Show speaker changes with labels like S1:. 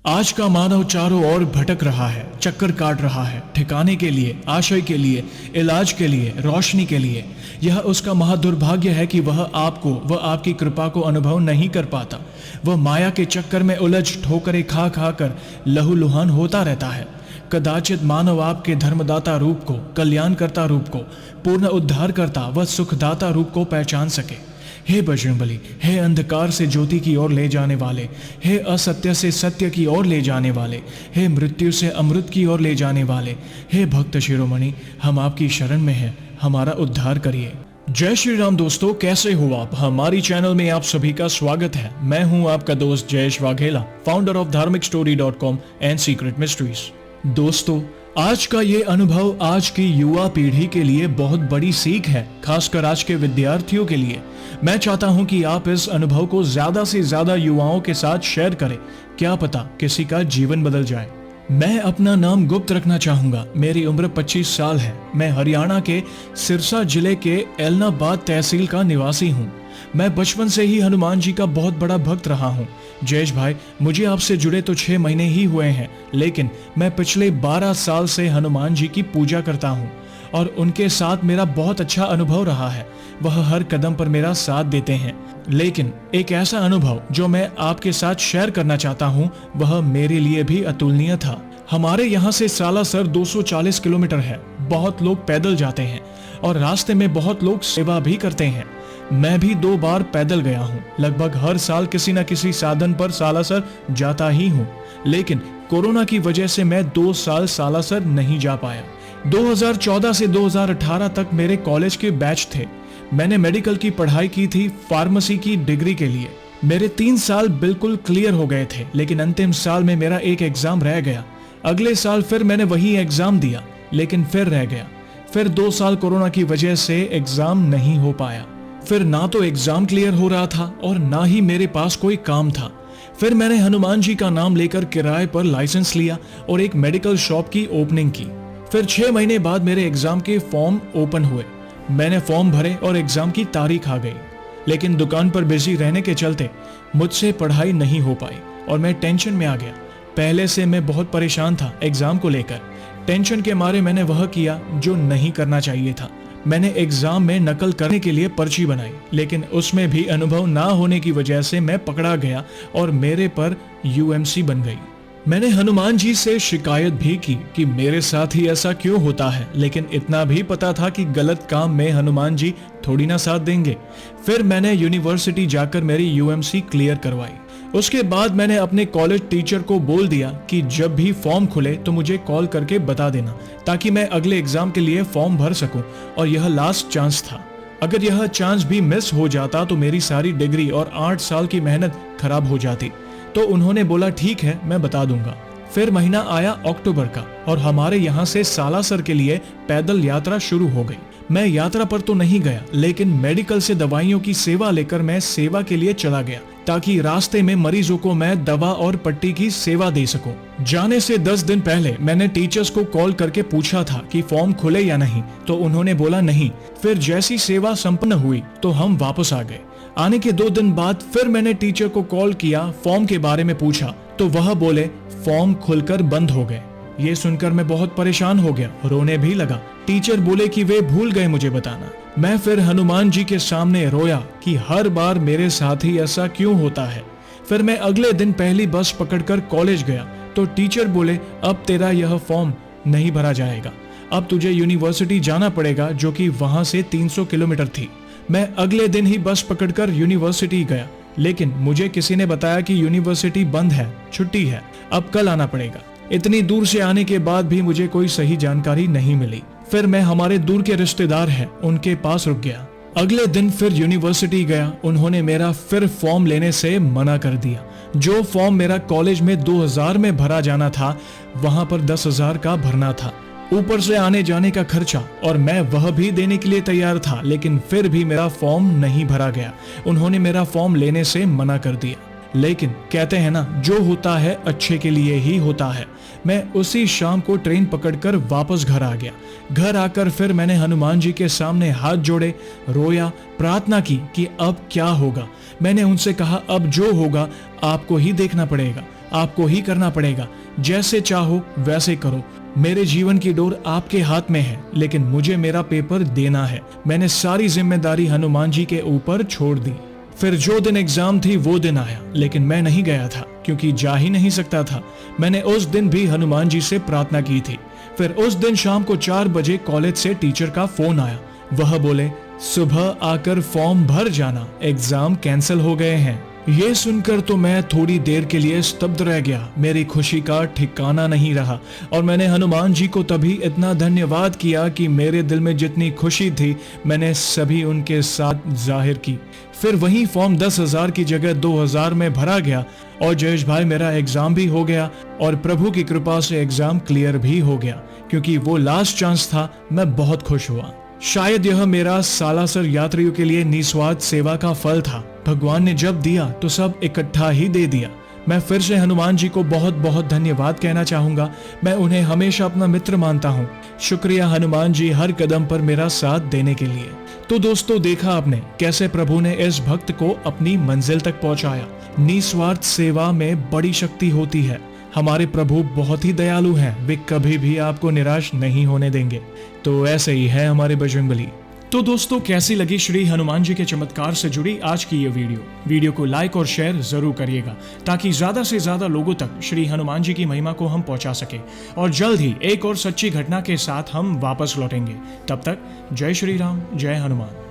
S1: आज का मानव चारों ओर भटक रहा है, चक्कर काट रहा है, ठिकाने के लिए, आशय के लिए, इलाज के लिए, रोशनी के लिए। यह उसका महादुर्भाग्य है कि वह आपको, वह आपकी कृपा को अनुभव नहीं कर पाता। वह माया के चक्कर में उलझ ठोकरें खा खा कर लहूलुहान होता रहता है। कदाचित मानव आपके धर्मदाता रूप को, कल्याणकर्ता रूप को, पूर्ण उद्धारकर्ता व सुखदाता रूप को पहचान सके। हे बजरंगबली, हे अंधकार से ज्योति की ओर ले जाने वाले, हे असत्य से सत्य की ओर ले जाने वाले, हे मृत्यु से अमृत की ओर ले जाने वाले, हे भक्त शिरोमणि, हम आपकी शरण में हैं, हमारा उद्धार करिए। जय श्री राम दोस्तों, कैसे हो आप? हमारी चैनल में आप सभी का स्वागत है। मैं हूं आपका दोस्त जयेश वाघेला, फाउंडर ऑफ धार्मिकस्टोरी.com एंड सीक्रेट मिस्ट्रीज। दोस्तों, आज का ये अनुभव आज की युवा पीढ़ी के लिए बहुत बड़ी सीख है, खासकर आज के विद्यार्थियों के लिए। मैं चाहता हूं कि आप इस अनुभव को ज्यादा से ज्यादा युवाओं के साथ शेयर करें। क्या पता किसी का जीवन बदल जाए। मैं अपना नाम गुप्त रखना चाहूंगा। मेरी उम्र 25 साल है। मैं हरियाणा के सिरसा जिले के एलनाबाद तहसील का निवासी हूं। मैं बचपन से ही हनुमान जी का बहुत बड़ा भक्त रहा हूं। जयेश भाई, मुझे आपसे जुड़े तो 6 महीने ही हुए हैं, लेकिन मैं पिछले 12 साल से हनुमान जी की पूजा करता हूं और उनके साथ मेरा बहुत अच्छा अनुभव रहा है। वह हर कदम पर मेरा साथ देते हैं। लेकिन एक ऐसा अनुभव जो मैं आपके साथ शेयर करना चाहता हूँ, वह मेरे लिए भी अतुलनीय था। हमारे यहाँ से सालासर 240 किलोमीटर है। बहुत लोग पैदल जाते हैं और रास्ते में बहुत लोग सेवा भी करते हैं। मैं भी 2 बार पैदल गया हूँ। लगभग हर साल किसी न किसी साधन पर सालासर जाता ही हूँ, लेकिन कोरोना की वजह से मैं 2 साल सालासर नहीं जा पाया। 2014 से 2018 तक मेरे कॉलेज के बैच थे। मैंने मेडिकल की पढ़ाई की थी, फार्मेसी की डिग्री के लिए। मेरे 3 साल बिल्कुल क्लियर हो गए थे, लेकिन अंतिम साल में मेरा एक एग्जाम रह गया। अगले साल फिर मैंने वही एग्जाम दिया, लेकिन फिर रह गया। फिर 2 साल कोरोना की वजह से एग्जाम नहीं हो पाया। फिर ना तो एग्जाम क्लियर हो रहा था और ना ही मेरे पास कोई काम था। फिर मैंने हनुमान जी का नाम लेकर किराए पर लाइसेंस लिया और एक मेडिकल शॉप की ओपनिंग की। फिर 6 महीने बाद मेरे एग्जाम के फॉर्म ओपन हुए। मैंने फॉर्म भरे और एग्जाम की तारीख आ गई, लेकिन दुकान पर बिजी रहने के चलते मुझसे पढ़ाई नहीं हो पाई और मैं टेंशन में आ गया। पहले से मैं बहुत परेशान था एग्जाम को लेकर। टेंशन के मारे मैंने वह किया जो नहीं करना चाहिए था। मैंने एग्जाम में नकल करने के लिए पर्ची बनाई, लेकिन उसमें भी अनुभव ना होने की वजह से मैं पकड़ा गया और मेरे पर यूएमसी बन गई। मैंने हनुमान जी से शिकायत भी की कि मेरे साथ ही ऐसा क्यों होता है, लेकिन इतना भी पता था कि गलत काम में हनुमान जी थोड़ी ना साथ देंगे। फिर मैंने यूनिवर्सिटी जाकर मेरी यूएमसी क्लियर करवाई। उसके बाद मैंने अपने कॉलेज टीचर को बोल दिया कि जब भी फॉर्म खुले तो मुझे कॉल करके बता देना, ताकि मैं अगले एग्जाम के लिए फॉर्म भर सकूं। और यह लास्ट चांस था। अगर यह चांस भी मिस हो जाता तो मेरी सारी डिग्री और 8 साल की मेहनत खराब हो जाती। तो उन्होंने बोला ठीक है, मैं बता दूंगा। फिर महीना आया अक्टूबर का और हमारे यहाँ से सालासर के लिए पैदल यात्रा शुरू हो गई। मैं यात्रा पर तो नहीं गया, लेकिन मेडिकल से दवाइयों की सेवा लेकर मैं सेवा के लिए चला गया, ताकि रास्ते में मरीजों को मैं दवा और पट्टी की सेवा दे सकूं। जाने से 10 दिन पहले मैंने टीचर्स को कॉल करके पूछा था कि फॉर्म खुले या नहीं, तो उन्होंने बोला नहीं। फिर जैसी सेवा संपन्न हुई तो हम वापस आ गए। आने के 2 दिन बाद फिर मैंने टीचर को कॉल किया, फॉर्म के बारे में पूछा, तो वह बोले फॉर्म खुलकर बंद हो गए। ये सुनकर मैं बहुत परेशान हो गया, रोने भी लगा। टीचर बोले कि वे भूल गए मुझे बताना। मैं फिर हनुमान जी के सामने रोया कि हर बार मेरे साथ ही ऐसा क्यों होता है। फिर मैं अगले दिन पहली बस पकड़कर कॉलेज गया तो टीचर बोले अब तेरा यह फॉर्म नहीं भरा जाएगा, अब तुझे यूनिवर्सिटी जाना पड़ेगा, जो कि वहां से 300 किलोमीटर थी। मैं अगले दिन ही बस पकड़कर यूनिवर्सिटी गया, लेकिन मुझे किसी ने बताया कि यूनिवर्सिटी बंद है, छुट्टी है, अब कल आना पड़ेगा। इतनी दूर से आने के बाद भी मुझे कोई सही जानकारी नहीं मिली। फिर मैं हमारे दूर के रिश्तेदार हैं उनके पास रुक गया। अगले दिन फिर यूनिवर्सिटी गया। उन्होंने मेरा फिर फॉर्म लेने से मना कर दिया। जो फॉर्म मेरा कॉलेज में 2000 में भरा जाना था, वहां पर 10,000 का भरना था, ऊपर से आने जाने का खर्चा, और मैं वह भी देने के लिए तैयार था, लेकिन फिर भी मेरा फॉर्म नहीं भरा गया। उन्होंने मेरा फॉर्म लेने से मना कर दिया। लेकिन कहते हैं ना, जो होता है अच्छे के लिए ही होता है। मैं उसी शाम को ट्रेन पकड़कर वापस घर आ गया। घर आकर फिर मैंने हनुमान जी के सामने हाथ जोड़े, रोया, प्रार्थना की कि अब क्या होगा। मैंने उनसे कहा अब जो होगा आपको ही देखना पड़ेगा। आपको ही करना पड़ेगा। जैसे चाहो वैसे करो। मेरे जीवन की डोर आपके हाथ में है, लेकिन मुझे मेरा पेपर देना है। मैंने सारी जिम्मेदारी हनुमान जी के ऊपर छोड़ दी। फिर जो दिन एग्जाम थी वो दिन आया, लेकिन मैं नहीं गया था क्योंकि जा ही नहीं सकता था। मैंने उस दिन भी हनुमान जी से प्रार्थना की थी। फिर उस दिन शाम को 4 बजे कॉलेज से टीचर का फोन आया। वह बोले, सुबह आकर फॉर्म भर जाना, एग्जाम कैंसिल हो गए हैं। ये सुनकर तो मैं थोड़ी देर के लिए स्तब्ध रह गया। मेरी खुशी का ठिकाना नहीं रहा और मैंने हनुमान जी को तभी इतना धन्यवाद किया कि मेरे दिल में जितनी खुशी थी मैंने सभी उनके साथ जाहिर की। फिर वही फॉर्म 10,000 की जगह 2,000 में भरा गया और जयेश भाई मेरा एग्जाम भी हो गया और प्रभु की कृपा से एग्जाम क्लियर भी हो गया। क्योंकि वो लास्ट चांस था, मैं बहुत खुश हुआ। शायद यह मेरा सालासर यात्रियों के लिए निस्वार्थ सेवा का फल था। भगवान ने जब दिया तो सब इकट्ठा ही दे दिया। मैं फिर से हनुमान जी को बहुत बहुत धन्यवाद कहना चाहूंगा। मैं उन्हें हमेशा अपना मित्र मानता हूँ। शुक्रिया हनुमान जी हर कदम पर मेरा साथ देने के लिए। तो दोस्तों, देखा आपने कैसे प्रभु ने इस भक्त को अपनी मंजिल तक पहुंचाया। निस्वार्थ सेवा में बड़ी शक्ति होती है। हमारे प्रभु बहुत ही दयालु हैं। वे कभी भी आपको निराश नहीं होने देंगे। तो ऐसे ही है हमारे बजरंगबली। तो दोस्तों, कैसी लगी श्री हनुमान जी के चमत्कार से जुड़ी आज की ये वीडियो को लाइक और शेयर जरूर करिएगा ताकि ज्यादा से ज्यादा लोगों तक श्री हनुमान जी की महिमा को हम पहुंचा सके। और जल्द ही एक और सच्ची घटना के साथ हम वापस लौटेंगे। तब तक जय श्री राम, जय हनुमान।